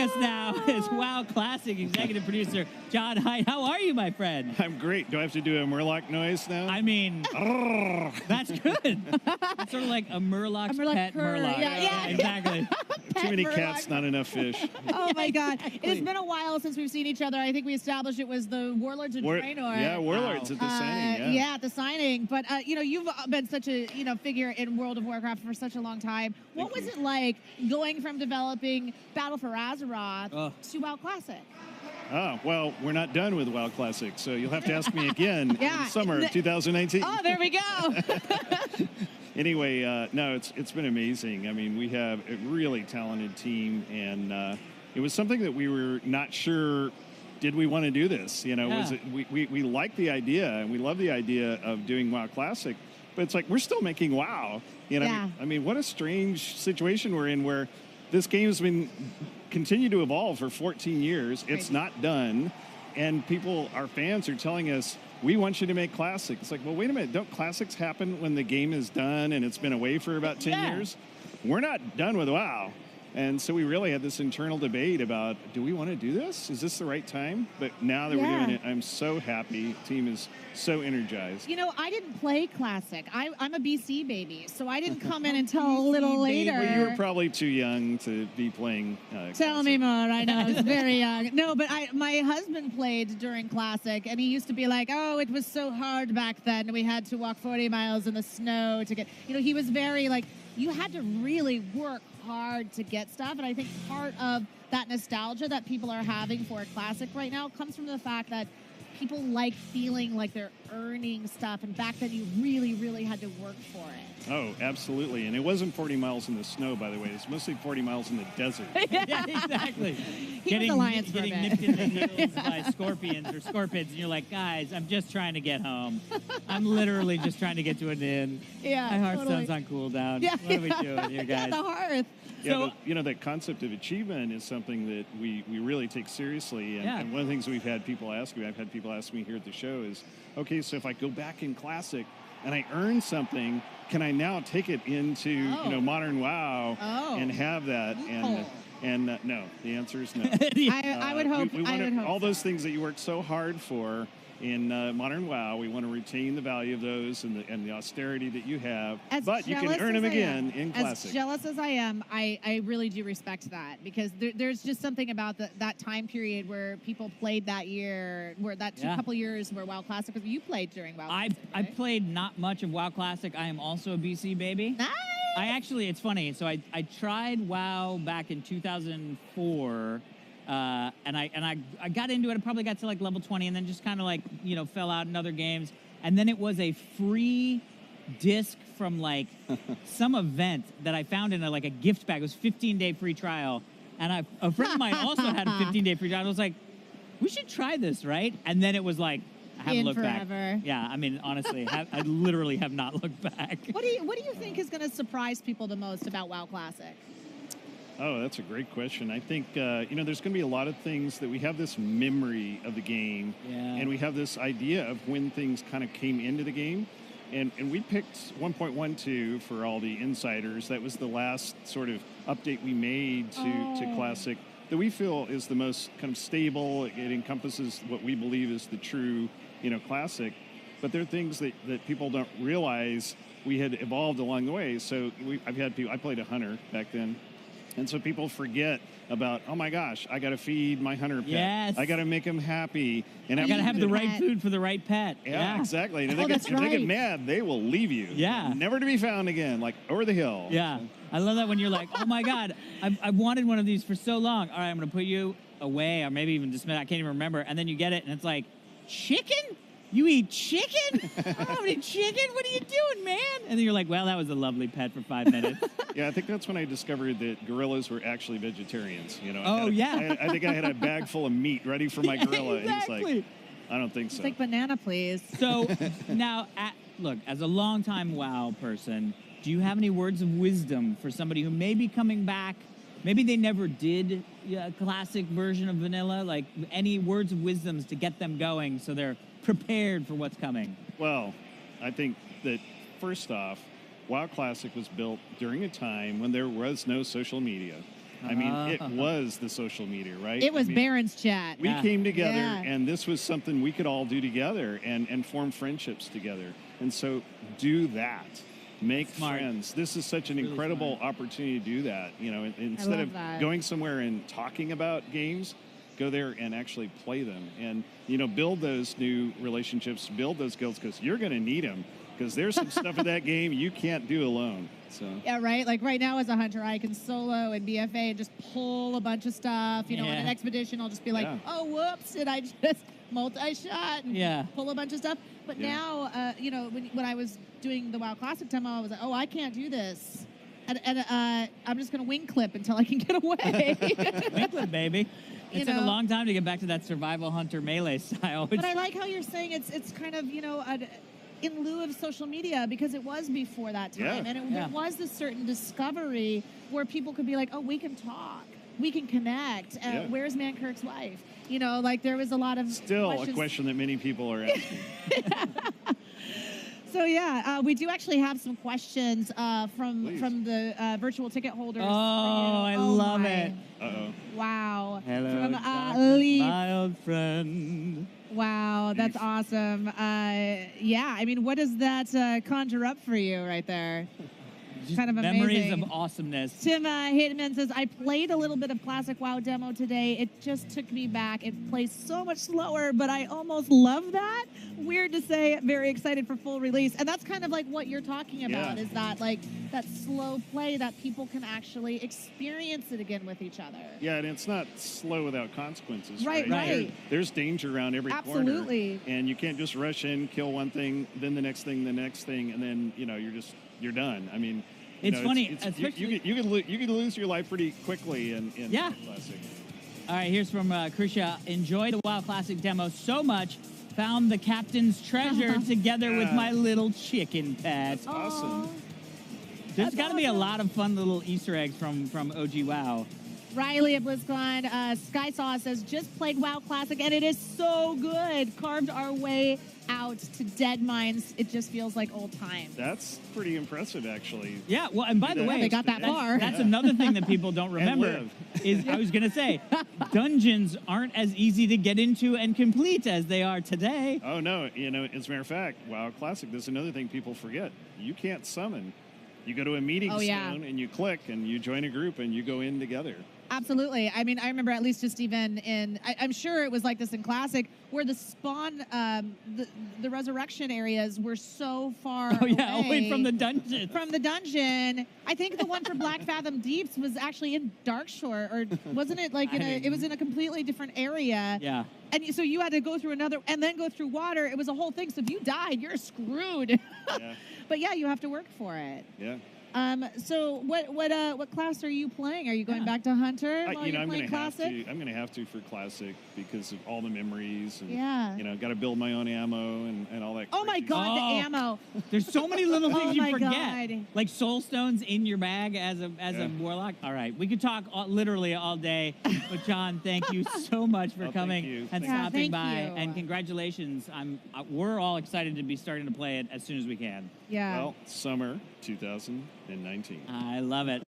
Joining us now is WoW Classic executive producer John Hight. How are you, my friend? I'm great. Do I have to do a Murloc noise now? I mean, that's good. It's sort of like a Murloc's pet purr. Murloc. Yeah. Exactly. Too many Murloc. cats, not enough fish. Oh my God! It has been a while since we've seen each other. I think we established it was the Warlords of Draenor. Yeah, Warlords at the signing. Yeah, at the signing. But you've been such a figure in World of Warcraft for such a long time. What was it like going from developing Battle for Azeroth to WoW Classic? Oh, well, we're not done with WoW Classic, so you'll have to ask me again in the summer of 2019. Oh, there we go. Anyway, no, it's been amazing. I mean, we have a really talented team, and it was something that we were not sure, did we want to do this? Was it, we like the idea, and we love the idea of doing WoW Classic, but it's like, we're still making WoW. I mean, what a strange situation we're in where this game's been continued to evolve for 14 years. It's not done, and our fans are telling us, we want you to make Classic. It's like, well, wait a minute. Don't Classics happen when the game is done and it's been away for about 10 years? We're not done with WoW. And so we really had this internal debate about, do we want to do this? Is this the right time? But now that we're doing it, I'm so happy. The team is so energized. I didn't play Classic. I'm a BC baby, so I didn't come in until a little later. Well, you were probably too young to be playing Tell me more. I know, I was very young. No, but my husband played during Classic, and he used to be like, oh, it was so hard back then. We had to walk 40 miles in the snow to get, he was very like, you had to really work hard to get stuff, and I think part of that nostalgia that people are having for Classic right now comes from the fact that people like feeling like they're earning stuff, and back then you really, really had to work for it. Oh, absolutely. And it wasn't 40 miles in the snow, by the way. It's mostly 40 miles in the desert. Yeah, exactly. Getting nipped in the heels by scorpions or scorpions, and you're like, guys, I'm just trying to get home. I'm literally just trying to get to an inn. Yeah, my Hearthstone's on cooldown. Yeah. What are we doing here, guys? Yeah, the hearth. Yeah, so, that concept of achievement is something that we really take seriously. And one of the things we've had people ask me, I've had people ask me here at the show is, okay, so if I go back in Classic and I earn something, can I now take it into modern WoW and have that? And no, the answer is no. I would hope. We want I would hope all those things that you worked so hard for in modern WoW. We want to retain the value of those and the austerity that you have, but you can earn them again in Classic. As jealous as I am, I really do respect that, because there's just something about that time period where people played that year, where that couple years where WoW Classic was. You played during WoW Classic, I played not much of WoW Classic. I am also a BC baby. Nice. It's funny. So I tried WoW back in 2004. And I got into it. I probably got to like level 20, and then just kind of fell out in other games. And then it was a free disc from like some event that I found in a gift bag. It was 15-day free trial, and a friend of mine also had a 15-day free trial. I was like, we should try this, right? And then it was like, I haven't looked forever. back. Yeah, I mean, honestly, I literally have not looked back. What do you think is going to surprise people the most about WoW Classic? Oh, that's a great question. I think, there's going to be a lot of things that we have this memory of the game, and we have this idea of when things kind of came into the game. And we picked 1.12 for all the insiders. That was the last sort of update we made to Classic that we feel is the most kind of stable. It encompasses what we believe is the true, Classic. But there are things that people don't realize we had evolved along the way. So I've had people, I played a hunter back then. And so people forget about, oh my gosh, I got to feed my hunter pet. Yes. I got to make him happy. And I got to have the right food for the right pet. Yeah, exactly. And if they get mad, they will leave you. Yeah. Never to be found again, like over the hill. Yeah. So. I love that when you're like, oh my God, I've wanted one of these for so long. All right, I'm going to put you away, or maybe even dismiss. I can't even remember. And then you get it, and it's like, chicken? You eat chicken? I don't eat chicken. What are you doing, man? And then you're like, well, that was a lovely pet for 5 minutes. Yeah, I think that's when I discovered that gorillas were actually vegetarians. I think I had a bag full of meat ready for my gorilla. Exactly. And he's like, I don't think so. Take banana, please. So now, look, as a longtime WoW person, do you have any words of wisdom for somebody who may be coming back? Maybe they never did a classic version of vanilla. Like, any words of wisdoms to get them going so they're prepared for what's coming? Well, I think that first off, WoW Classic was built during a time when there was no social media. I mean, it was the social media, right? It was I mean, Baron's chat. we came together, Yeah. and this was something we could all do together and form friendships together. And so do that. Make Smart. friends. This is such an Really incredible smart. opportunity to do that. You know, instead love of that. going somewhere and talking about games, go there and actually play them. And, you know, build those new relationships, build those skills, because you're going to need them. Because there's some stuff in that game you can't do alone. So Yeah, right. Like right now as a hunter, I can solo and BFA and just pull a bunch of stuff. You know, on an Yeah. expedition, I'll just be like, Yeah. oh, whoops, did I just multi-shot and Yeah. pull a bunch of stuff? But Yeah. now, you know, when I was doing the WoW Classic demo, I was like, oh, I can't do this. And I'm just going to wing clip until I can get away. Winklet, baby. You It took a know. long time to get back to that survival hunter melee style. Which, But I like how you're saying it's kind of, you know, in lieu of social media, because it was before that time. Yeah. And Yeah. there was this certain discovery where people could be like, oh, we can talk. We can connect. Yeah. Where's Mankirk's wife? You know, like there was a lot of still questions. a question that many people are asking. So yeah, we do actually have some questions from Please. the virtual ticket holders. Oh, for you. I love my. it. Uh-oh. Wow. hello, From darkness, Leaf. my old friend. Wow, that's Leaf. awesome. Yeah, I mean, what does that conjure up for you right there? Just Kind of memories amazing. of awesomeness. Tim Hayden says, I played a little bit of Classic WoW demo today. It just took me back. It plays so much slower, but I almost love that. Weird to say, very excited for full release. And that's kind of like what you're talking about, Yeah. is that like that slow play that people can actually experience it again with each other. Yeah, and it's not slow without consequences, Right, right? right. There's danger around every Absolutely. corner, and you can't just rush in, kill one thing, then the next thing, and then you're done. I mean, It's funny, you especially- you could lose your life pretty quickly in Yeah. Classic. All right, here's from Krisha. Enjoyed the WoW Classic demo so much. Found the captain's treasure together with Yeah. my little chicken pet. Awesome. There's That's got to be a awesome. lot of fun little Easter eggs from OG WoW. Riley at BlizzCon, Sky Saw says, just played WoW Classic and it is so good. Carved our way out to dead mines. It just feels like old times. That's pretty impressive, actually. Yeah, well, and by the Yeah, way, they got that that's- far. That's another thing that people don't remember. live. Is I was gonna say, dungeons aren't as easy to get into and complete as they are today. Oh no, as a matter of fact, WoW Classic. There's another thing people forget. You can't summon. You go to a meeting Oh, yeah. stone and you click and you join a group and you go in together. Absolutely. I mean, I remember at least just even in, I'm sure it was like this in Classic, where the spawn, the resurrection areas were so far Oh yeah, away from the dungeon. From the dungeon. I think the one for Black Fathom Deeps was actually in Darkshore, or wasn't it like it was in a completely different area. Yeah. And so you had to go through another, and then go through water. It was a whole thing. So if you died, you're screwed. Yeah. But yeah, you have to work for it. Yeah. So what class are you playing? Are you going back to Hunter while you're I'm playing gonna have Classic? to. I'm gonna have to for Classic because of all the memories and Yeah. got to build my own ammo and all that. Oh my crazy God, the Oh. ammo! There's so many little things Oh you my forget, God. like soul stones in your bag as a Yeah. warlock. All right, we could talk literally all day, but John, thank you so much for thank coming you. and Yeah, stopping thank by, you. and congratulations. We're all excited to be starting to play it as soon as we can. Yeah. Well, summer 2019. I love it.